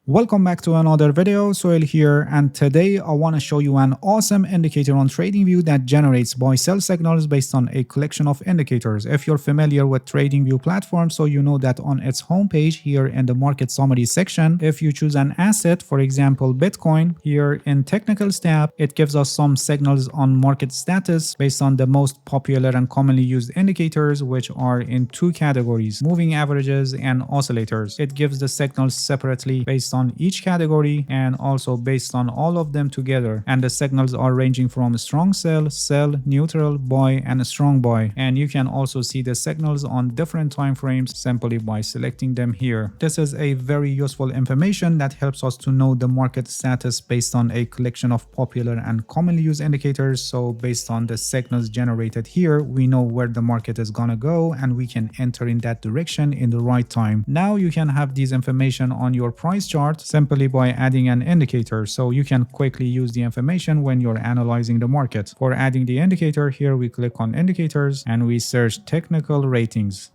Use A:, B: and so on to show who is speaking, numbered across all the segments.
A: Welcome back to another video. Soil here, and today I want to show you an awesome indicator on TradingView that generates buy-sell signals based on a collection of indicators. If you're familiar with TradingView platform, so you know that on its homepage here in the market summary section, if you choose an asset, for example Bitcoin, here in technicals tab, it gives us some signals on market status based on the most popular and commonly used indicators, which are in two categories: moving averages and oscillators. It gives the signals separately based on each category and also based on all of them together, and the signals are ranging from strong sell, neutral, buy, and a strong buy. And you can also see the signals on different time frames simply by selecting them here. This is a very useful information that helps us to know the market status based on a collection of popular and commonly used indicators. So based on the signals generated here, we know where the market is gonna go and we can enter in that direction in the right time. Now you can have these information on your price chart simply by adding an indicator, so you can quickly use the information when you're analyzing the market. For adding the indicator, here we click on indicators and we search technical ratings.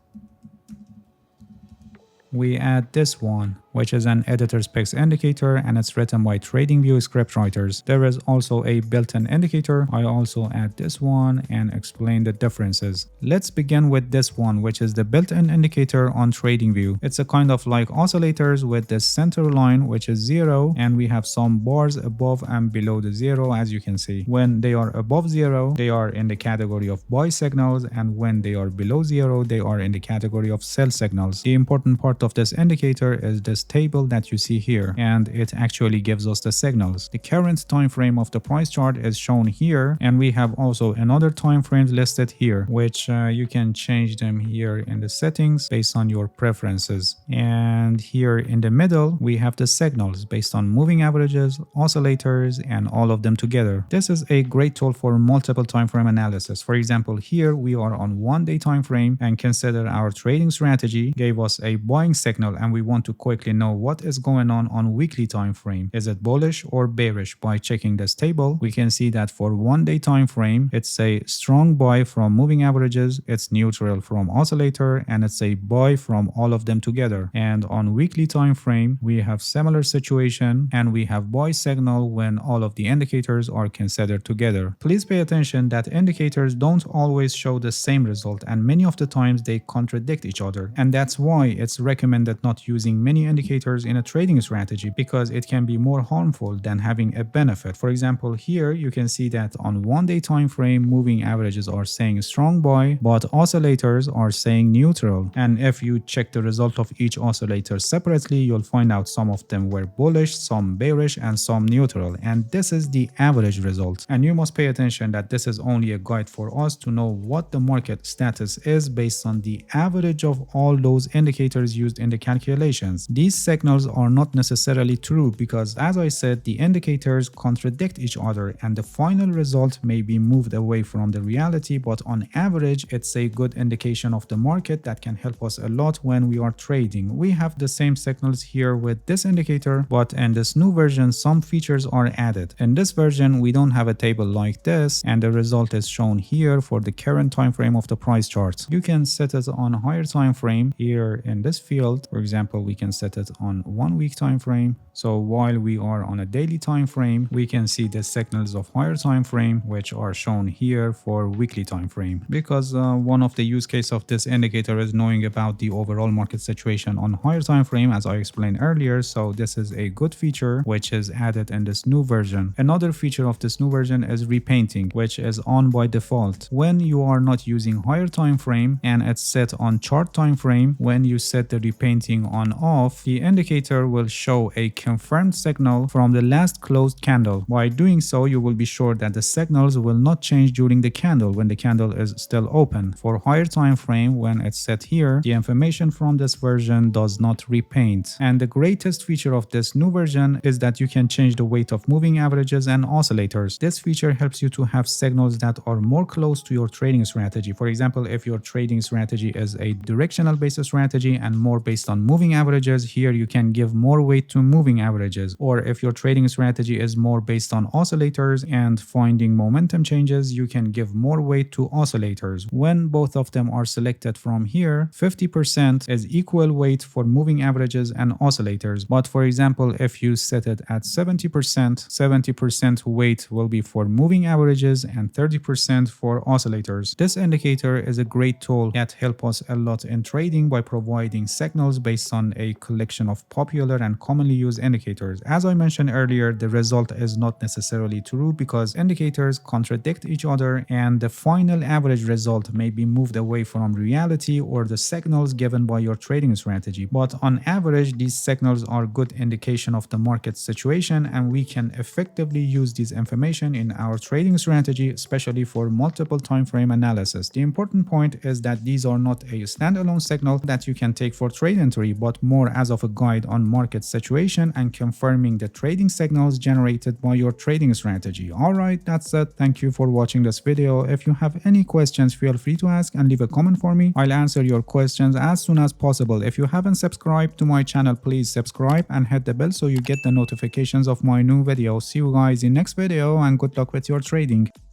A: We add this one, which is an editor specs indicator, and it's written by TradingView script writers. There is also a built-in indicator. I also add this one and explain the differences. Let's begin with this one, which is the built-in indicator on TradingView. It's a kind of like oscillators with the center line, which is 0, and we have some bars above and below the 0, as you can see. When they are above 0, they are in the category of buy signals, and when they are below 0, they are in the category of sell signals. The important part of this indicator is this table that you see here, and it actually gives us the signals. The current time frame of the price chart is shown here, and we have also another time frames listed here, which you can change them here in the settings based on your preferences. And here in the middle we have the signals based on moving averages, oscillators, and all of them together. This is a great tool for multiple time frame analysis. For example, here we are on 1 day time frame, and consider our trading strategy gave us a buying signal, and we want to quickly know what is going on weekly time frame. Is it bullish or bearish? By checking this table, we can see that for 1 day time frame, it's a strong buy from moving averages, it's neutral from oscillator, and it's a buy from all of them together. And on weekly time frame, we have similar situation, and we have buy signal when all of the indicators are considered together. Please pay attention that indicators don't always show the same result, and many of the times they contradict each other. And that's why it's recommended not using many indicators in a trading strategy, because it can be more harmful than having a benefit. For example, here you can see that on 1 day time frame, moving averages are saying strong buy, but oscillators are saying neutral. And if you check the result of each oscillator separately, you'll find out some of them were bullish, some bearish, and some neutral. And this is the average result. And you must pay attention that this is only a guide for us to know what the market status is based on the average of all those indicators used in the calculations. These signals are not necessarily true because, as I said, the indicators contradict each other and the final result may be moved away from the reality, but on average it's a good indication of the market that can help us a lot when we are trading. We have the same signals here with this indicator, but in this new version some features are added. In this version we don't have a table like this, and the result is shown here for the current time frame of the price chart. You can set it on higher time frame here in this field. For example, we can set it on 1 week time frame. So while we are on a daily time frame, we can see the signals of higher time frame, which are shown here for weekly time frame. Because one of the use case of this indicator is knowing about the overall market situation on higher time frame, as I explained earlier. So this is a good feature which is added in this new version. Another feature of this new version is repainting, which is on by default. When you are not using higher time frame and it's set on chart time frame, when you set the repainting on off, the indicator will show a confirmed signal from the last closed candle. By doing so, you will be sure that the signals will not change during the candle when the candle is still open. For higher time frame, when it's set here, the information from this version does not repaint. And the greatest feature of this new version is that you can change the weight of moving averages and oscillators. This feature helps you to have signals that are more close to your trading strategy. For example, if your trading strategy is a directional based strategy and more more based on moving averages, here you can give more weight to moving averages. Or if your trading strategy is more based on oscillators and finding momentum changes, you can give more weight to oscillators. When both of them are selected from here, 50% is equal weight for moving averages and oscillators. But for example, if you set it at 70% weight will be for moving averages and 30% for oscillators. This indicator is a great tool that helps us a lot in trading by providing signals based on a collection of popular and commonly used indicators. As I mentioned earlier, the result is not necessarily true because indicators contradict each other and the final average result may be moved away from reality or the signals given by your trading strategy. But on average, these signals are good indication of the market situation, and we can effectively use this information in our trading strategy, especially for multiple time frame analysis. The important point is that these are not a standalone signal that you can take for trade entry, but more as of a guide on market situation and confirming the trading signals generated by your trading strategy. Alright, that's it. Thank you for watching this video. If you have any questions, feel free to ask and leave a comment for me. I'll answer your questions as soon as possible. If you haven't subscribed to my channel, please subscribe and hit the bell so you get the notifications of my new videos. See you guys in next video and good luck with your trading.